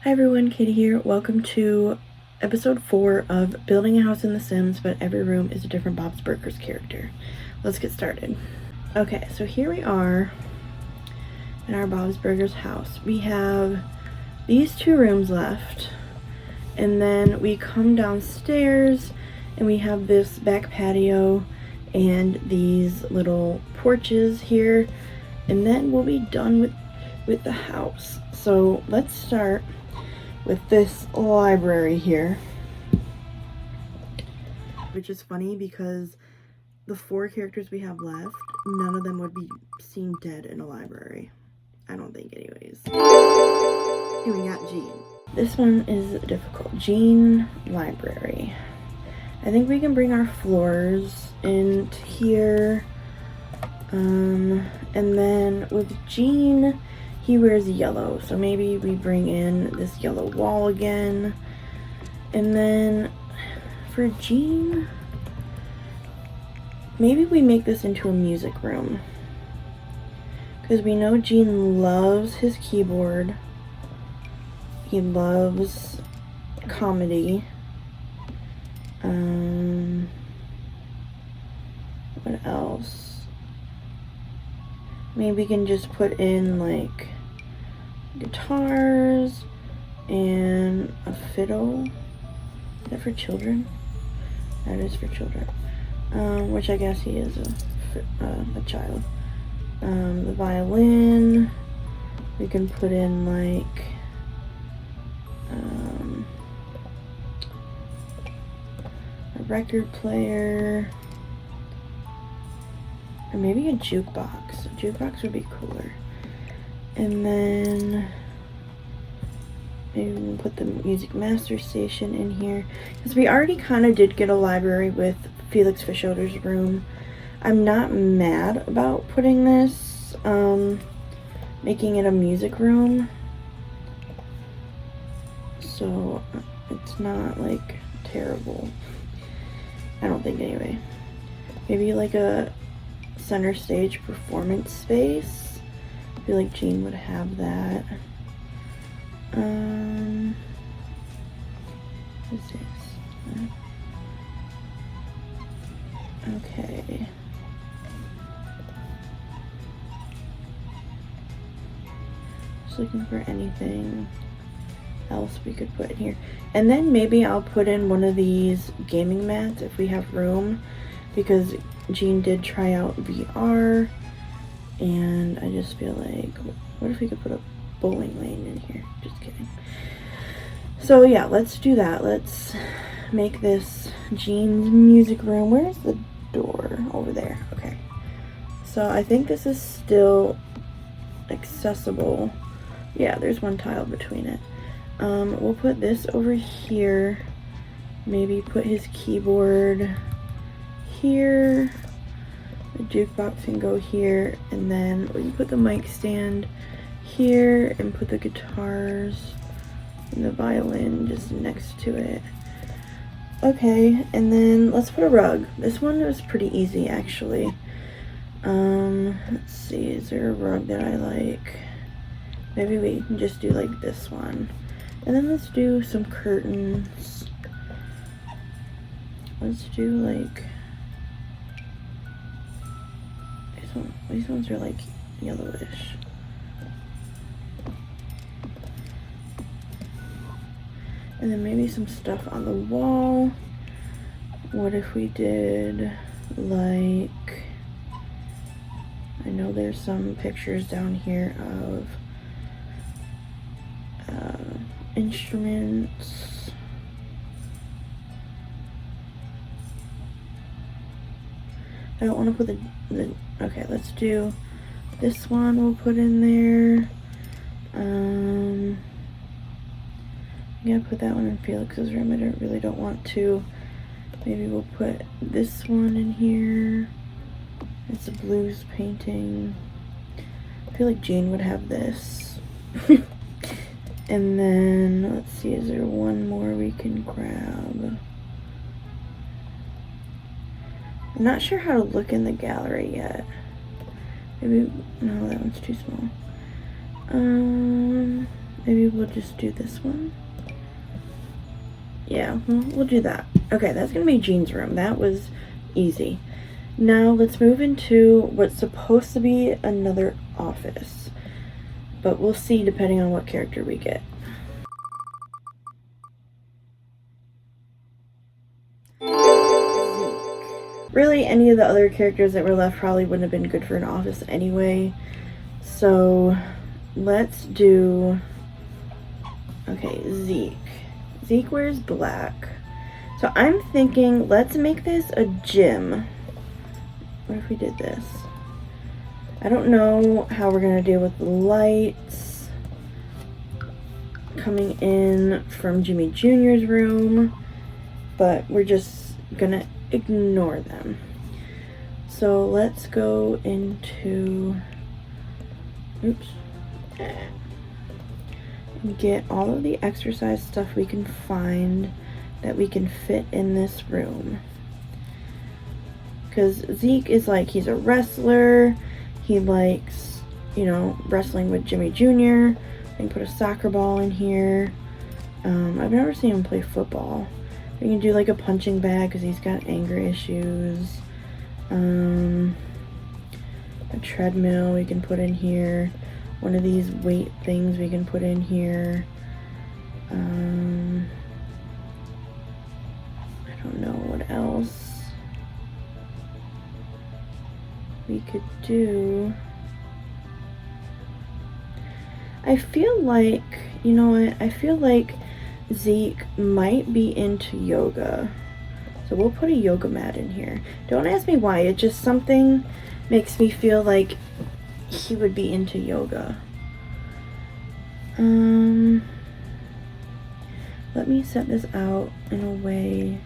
Hi everyone, Katie here. Welcome to episode 4 of Building a House in The Sims, but every room is a different Bob's Burgers character. Let's get started. Okay, so here we are in our Bob's Burgers house. We have these 2 rooms left, and then we come downstairs and we have this back patio and these little porches here, and then we'll be done with the house. So let's start with this library here, which is funny because the 4 characters we have left, none of them would be seen dead in a library. I don't think anyways. And we got Jean. This one is difficult. Jean library. I think we can bring our floors into here. And then with Jean, he wears yellow, so maybe we bring in this yellow wall again. And then for Jean, maybe we make this into a music room, because we know Jean loves his keyboard. He loves comedy. What else? Maybe we can just put in like guitars and a fiddle. Is that for children? That is for children. Which I guess he is a child. The violin. We can put in like a record player. Or maybe a jukebox. A jukebox would be cooler. And then maybe we can put the music master station in here, because we already kind of did get a library with Felix Fischoder's room. I'm not mad about putting this, making it a music room. So it's not like terrible. I don't think anyway. Maybe like a center stage performance space. I feel like Jean would have that. What's this? Okay. Just looking for anything else we could put in here. And then maybe I'll put in one of these gaming mats if we have room, because Jean did try out VR, and I just feel like, what if we could put a bowling lane in here? Just kidding. So yeah, let's do that. Let's make this Jean's music room. Where's the door? Over there. Okay. So I think this is still accessible. Yeah, there's one tile between it. We'll put this over here. Maybe put his keyboard here. The jukebox can go here, and then we can put the mic stand here and put the guitars and the violin just next to it. Okay, and then let's put a rug. This one was pretty easy actually. Let's see, is there a rug that I like? Maybe we can just do like this one. And then let's do some curtains. Let's do like these ones are like yellowish. And then maybe some stuff on the wall. What if we did like, I know there's some pictures down here of instruments. I don't want to put the okay, let's do this one. We'll put in there. I'm gonna put that one in Felix's room. I really don't want to. Maybe we'll put this one in here. It's a blues painting. I feel like Jean would have this. And then let's see, is there one more we can grab? I'm not sure how to look in the gallery yet. Maybe, no, that one's too small. Maybe we'll just do this one. Yeah, we'll do that. Okay, that's gonna be Jean's room. That was easy. Now let's move into what's supposed to be another office, but we'll see depending on what character we get. Really, any of the other characters that were left probably wouldn't have been good for an office anyway. So let's do, okay, Zeke. Zeke wears black. So I'm thinking, let's make this a gym. What if we did this? I don't know how we're gonna deal with the lights coming in from Jimmy Jr.'s room, but we're just gonna ignore them. So let's go into, oops, and get all of the exercise stuff we can find that we can fit in this room. Because Zeke is like, he's a wrestler, he likes, you know, wrestling with Jimmy Jr. I can put a soccer ball in here. I've never seen him play football. We can do like a punching bag because he's got anger issues. A treadmill we can put in here. One of these weight things we can put in here. I don't know what else we could do. I feel like, you know what, I feel like Zeke might be into yoga. So we'll put a yoga mat in here. Don't ask me why, it just something makes me feel like he would be into yoga. Let me set this out in a way.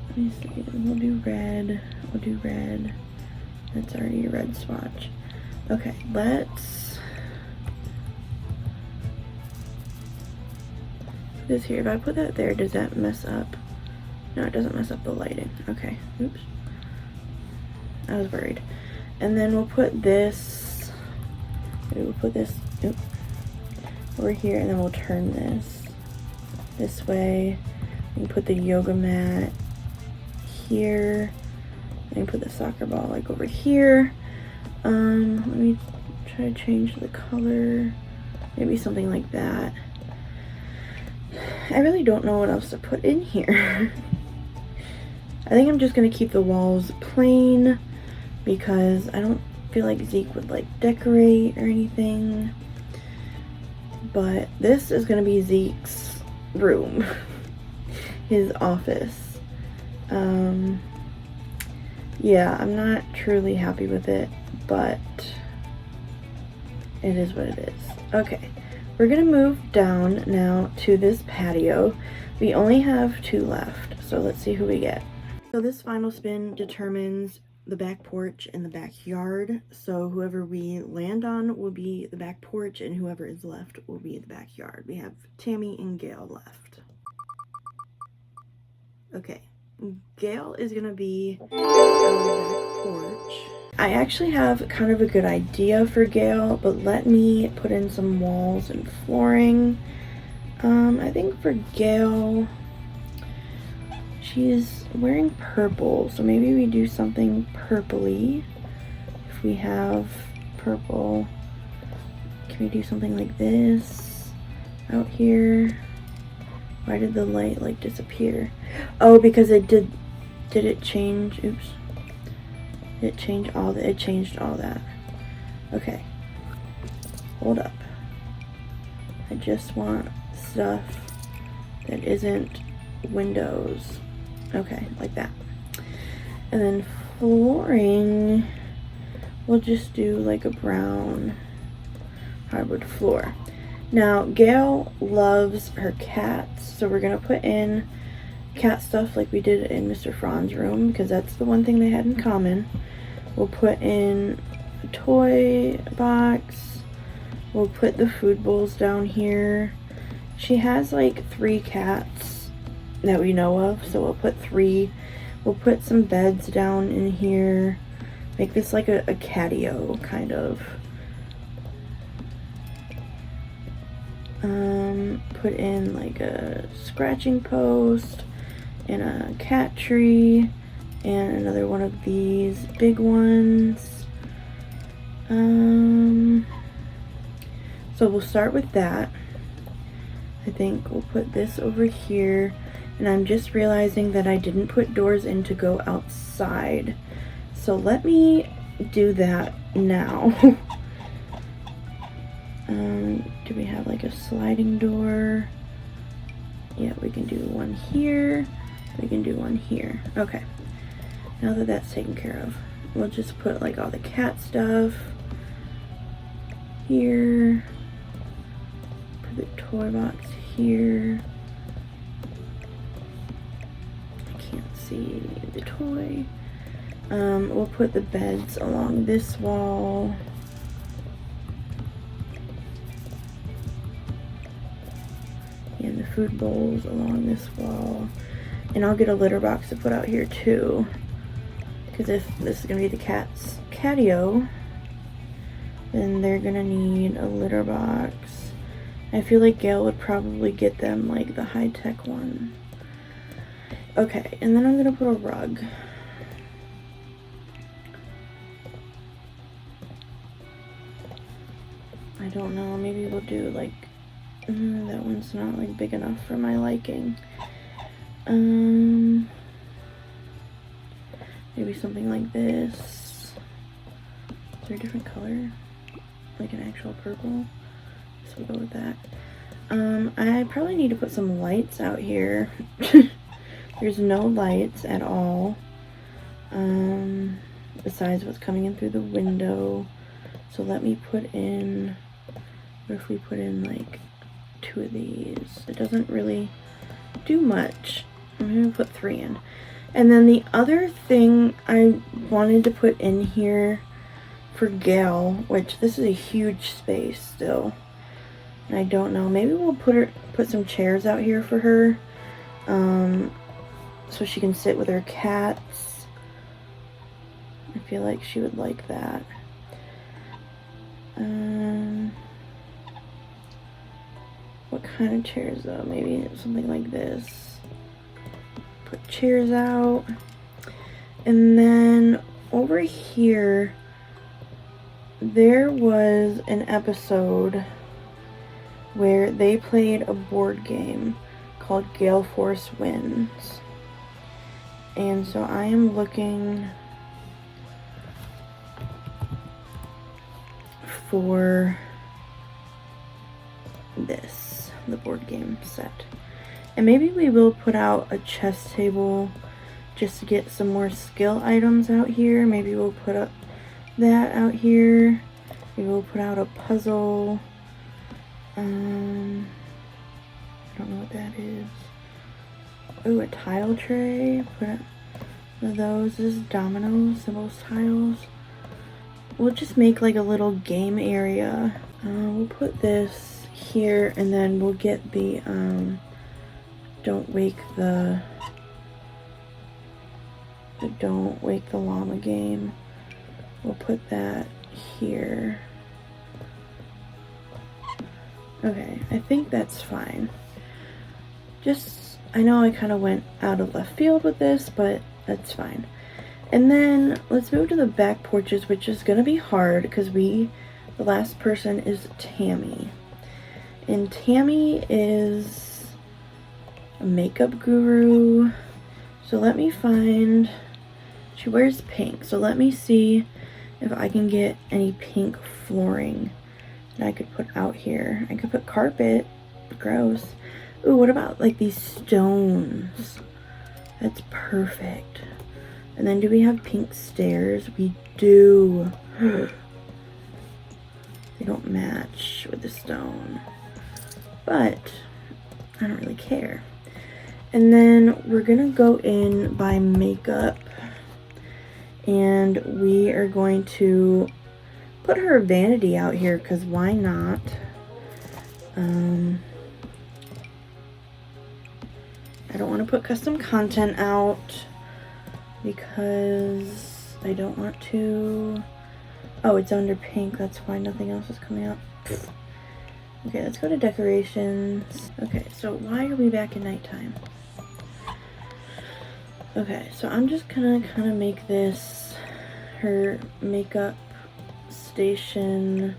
Let me see. We'll do red. We'll do red. That's already a red swatch. Okay, let's put this here. If I put that there, does that mess up? No, it doesn't mess up the lighting. Okay, oops. I was worried. And then we'll put this, maybe we'll put this over here, and then we'll turn this way. We can put the yoga mat here. And put the soccer ball like over here. Let me try to change the color. Maybe something like that. I really don't know what else to put in here. I think I'm just gonna keep the walls plain because I don't feel like Zeke would like decorate or anything. But this is gonna be Zeke's room. His office. Yeah, I'm not truly happy with it, but it is what it is. Okay, we're gonna move down now to this patio. We only have 2 left, so let's see who we get. So this final spin determines the back porch and the backyard. So whoever we land on will be the back porch, and whoever is left will be the backyard. We have Tammy and Gail left. Okay. Gail is gonna be on the back porch. I actually have kind of a good idea for Gail, but let me put in some walls and flooring. I think for Gail, she's wearing purple, so maybe we do something purpley. If we have purple, can we do something like this out here? Why did the light like disappear? Oh, because it did it change? Oops. It changed all that. It changed all that. Okay. Hold up. I just want stuff that isn't windows. Okay, like that. And then flooring, we'll just do like a brown hardwood floor. Now, Gail loves her cats, so we're gonna put in cat stuff like we did in Mr. Fran's room, because that's the one thing they had in common. We'll put in a toy box. We'll put the food bowls down here. She has like 3 cats that we know of, so we'll put 3. We'll put some beds down in here. Make this like a catio, kind of. put in like a scratching post and a cat tree and another one of these big ones. So we'll start with that. I think we'll put this over here, and I'm just realizing that I didn't put doors in to go outside. So let me do that now. Do we have like a sliding door? Yeah, we can do one here. We can do one here. Okay. Now that that's taken care of, we'll just put like all the cat stuff here. Put the toy box here. I can't see the toy. We'll put the beds along this wall. And the food bowls along this wall. And I'll get a litter box to put out here too. Because if this is going to be the cat's catio, then they're going to need a litter box. I feel like Gail would probably get them like the high-tech one. Okay, and then I'm going to put a rug. I don't know, maybe we'll do like, that one's not like big enough for my liking. Maybe something like this. Is there a different color? Like an actual purple? So we'll go with that. I probably need to put some lights out here. There's no lights at all. Besides what's coming in through the window. So let me put in, what if we put in like 2 of these? It doesn't really do much. I'm gonna put 3 in. And then the other thing I wanted to put in here for Gail, which this is a huge space still. And I don't know, maybe we'll put some chairs out here for her. So she can sit with her cats. I feel like she would like that. What kind of chairs though? Maybe something like this. Put chairs out. And then over here, there was an episode where they played a board game called Gale Force Winds. And so I am looking for this, the board game set. And maybe we will put out a chess table just to get some more skill items out here. Maybe we'll put up that out here. Maybe we'll put out a puzzle. I don't know what that is. Oh, a tile tray. Put one of those. This is dominoes, symbols, tiles. We'll just make like a little game area. We'll put this here, and then we'll get the Don't Wake the Llama game. We'll put that here. Okay, I think that's fine. I know I kind of went out of left field with this, but that's fine. And then let's move to the back porches, which is going to be hard because the last person is Tammy. And Tammy is a makeup guru. So let me find, she wears pink. So let me see if I can get any pink flooring that I could put out here. I could put carpet, gross. Ooh, what about like these stones? That's perfect. And then do we have pink stairs? We do. They don't match with the stone. But I don't really care. And then we're gonna go in by makeup. And we are going to put her vanity out here because why not? I don't want to put custom content out because I don't want to. Oh, it's under pink. That's why nothing else is coming up. Okay, let's go to decorations. Okay, so why are we back in nighttime? Okay, so I'm just gonna kind of make this her makeup station,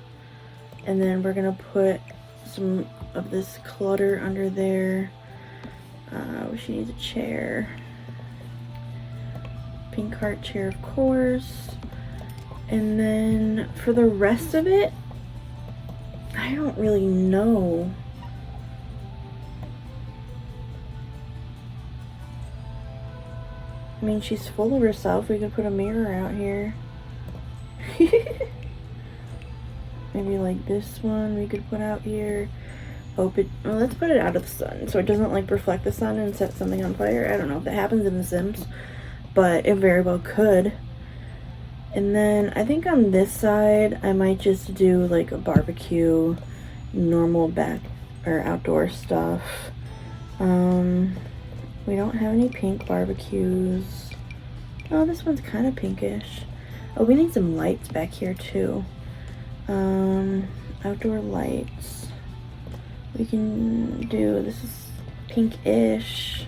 and then we're gonna put some of this clutter under there. She needs a chair. Pink heart chair, of course. And then for the rest of it, I don't really know. I mean, she's full of herself. We could put a mirror out here. Maybe like this one we could put out here. Well, let's put it out of the sun so it doesn't like reflect the sun and set something on fire. I don't know if that happens in The Sims, but it very well could. And then I think on this side I might just do like a barbecue, normal back or outdoor stuff. We don't have any pink barbecues. Oh, this one's kind of pinkish. Oh, we need some lights back here too. Outdoor lights. We can do, this is pinkish.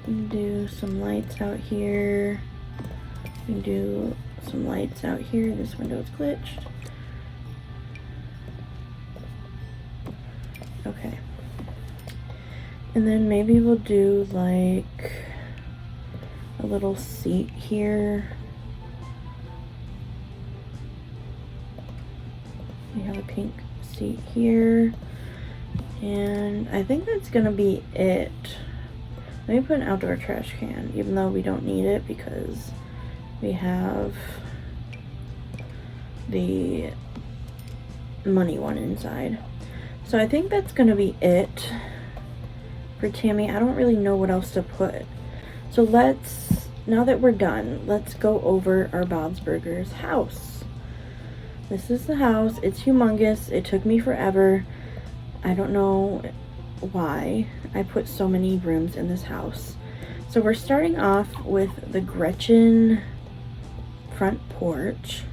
We can do some lights out here. We can do some lights out here. This window is glitched. Okay. And then maybe we'll do like a little seat here. We have a pink seat here. And I think that's gonna be it. Let me put an outdoor trash can, even though we don't need it because we have the money one inside. So I think that's gonna be it for Tammy. I don't really know what else to put. So let's, now that we're done, let's go over our Bob's Burgers house. This is the house. It's humongous. It took me forever. I don't know why I put so many rooms in this house. So we're starting off with the Gretchen front porch.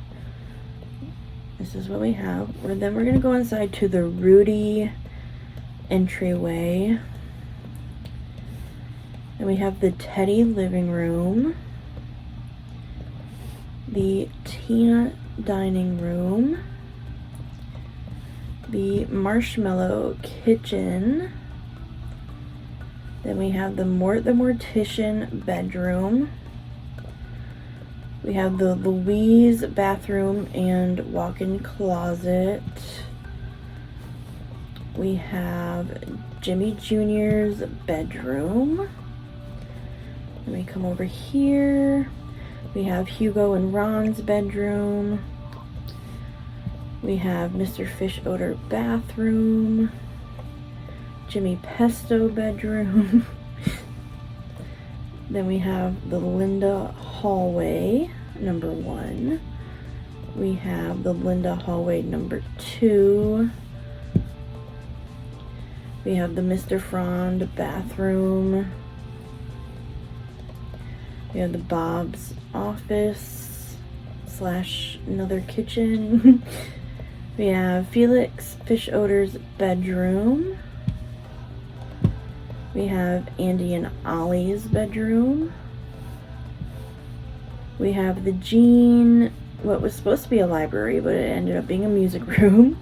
This is what we have. Then we're gonna go inside to the Rudy entryway. And we have the Teddy living room, the Tina dining room, the Marshmallow kitchen. Then we have the Mortician bedroom. We have the Louise bathroom and walk-in closet. We have Jimmy Jr.'s bedroom. Then we come over here. We have Hugo and Ron's bedroom. We have Mr. Fish Odor bathroom. Jimmy Pesto bedroom. Then we have the Linda hallway, number 1. We have the Linda hallway, number 2. We have the Mr. Frond bathroom. We have the Bob's office / another kitchen. We have Felix Fish Odor's bedroom. We have Andy and Ollie's bedroom. We have the Jean, what was supposed to be a library, but it ended up being a music room.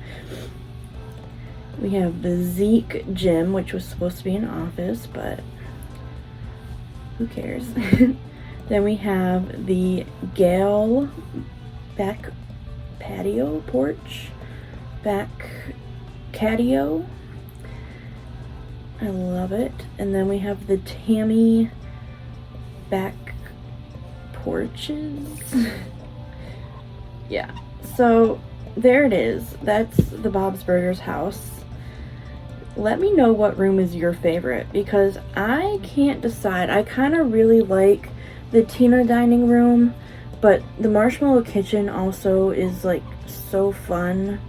We have the Zeke gym, which was supposed to be an office, but who cares? Then we have the Gale back patio porch, back catio. I love it. And then we have the Tammy back porches. Yeah, so there it is. That's the Bob's Burgers house. Let me know what room is your favorite, because I can't decide. I kind of really like the Tina dining room, but the Marshmallow kitchen also is like so fun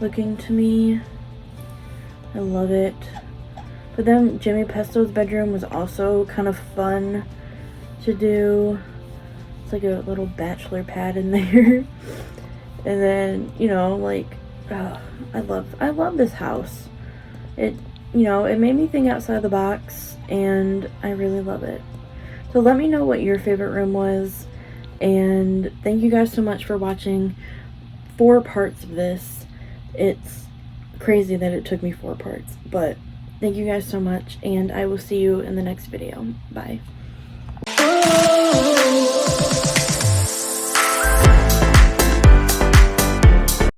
looking to me. I love it. But then Jimmy Pesto's bedroom was also kind of fun to do. It's like a little bachelor pad in there. And then, you know, like I love this house. It, you know, it made me think outside the box, and I really love it. So let me know what your favorite room was, and thank you guys so much for watching 4 parts of this. It's crazy that it took me 4 parts, but thank you guys so much, and I will see you in the next video. Bye.